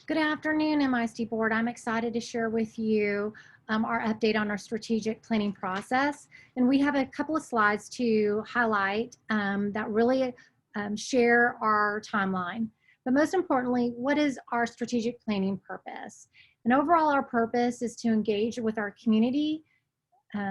Good afternoon, MISD Board. I'm excited to share with you our update on our strategic planning process. And we have a couple of slides to highlight that really share our timeline. But most importantly, what is our strategic planning purpose? And overall, our purpose is to engage with our community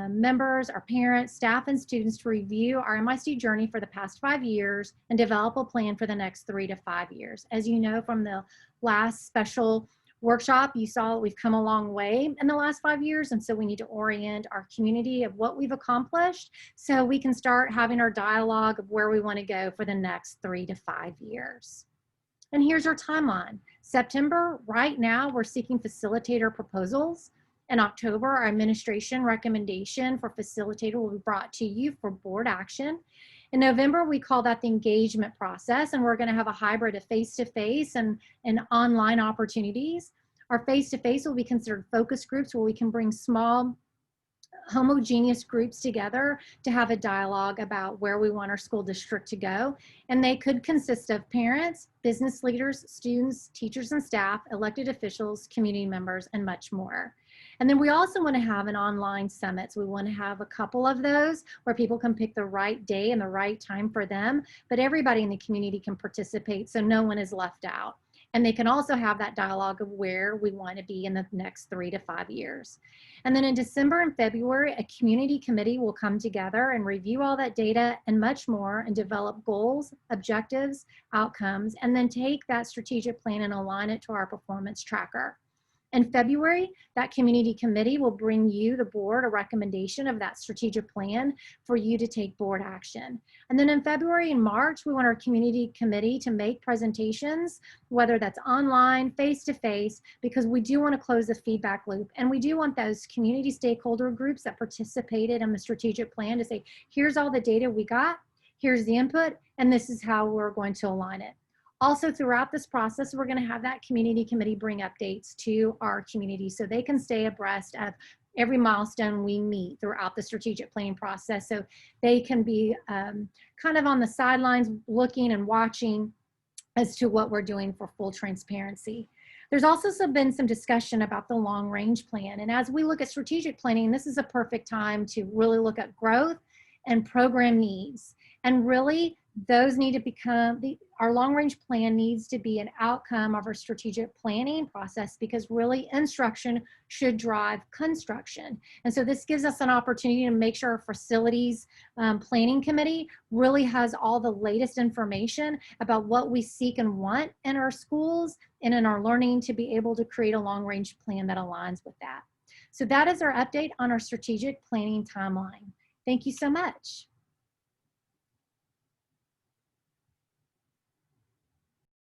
members, our parents, staff, and students to review our MISD journey for the past 5 years and develop a plan for the next 3 to 5 years. As you know from the last special workshop, you saw that we've come a long way in the last 5 years, and so we need to orient our community of what we've accomplished so we can start having our dialogue of where we want to go for the next 3 to 5 years. And here's our timeline. September, right now, we're seeking facilitator proposals. In October, our administration recommendation for facilitator will be brought to you for board action. In November, we call that the engagement process, and we're going to have a hybrid of face-to-face and online opportunities. Our face-to-face will be considered focus groups where we can bring small homogeneous groups together to have a dialogue about where we want our school district to go. And they could consist of parents, business leaders, students, teachers and staff, elected officials, community members, and much more. And then we also want to have an online summit. So we want to have a couple of those where people can pick the right day and the right time for them, but everybody in the community can participate so no one is left out. And they can also have that dialogue of where we want to be in the next 3 to 5 years. And then in December and February, a community committee will come together and review all that data and much more and develop goals, objectives, outcomes, and then take that strategic plan and align it to our performance tracker. In February, that community committee will bring you, the board, a recommendation of that strategic plan for you to take board action. And then in February and March, we want our community committee to make presentations, whether that's online, face-to-face, because we do want to close the feedback loop. And we do want those community stakeholder groups that participated in the strategic plan to say, here's all the data we got, here's the input, and this is how we're going to align it. Also, throughout this process, we're going to have that community committee bring updates to our community so they can stay abreast of every milestone we meet throughout the strategic planning process, so they can be kind of on the sidelines looking and watching as to what we're doing for full transparency. There's also been some discussion about the long range plan. And as we look at strategic planning, this is a perfect time to really look at growth and program needs. And really, those need to become, our long range plan needs to be an outcome of our strategic planning process, because really instruction should drive construction. And so this gives us an opportunity to make sure our facilities planning committee really has all the latest information about what we seek and want in our schools and in our learning to be able to create a long range plan that aligns with that. So that is our update on our strategic planning timeline. Thank you so much.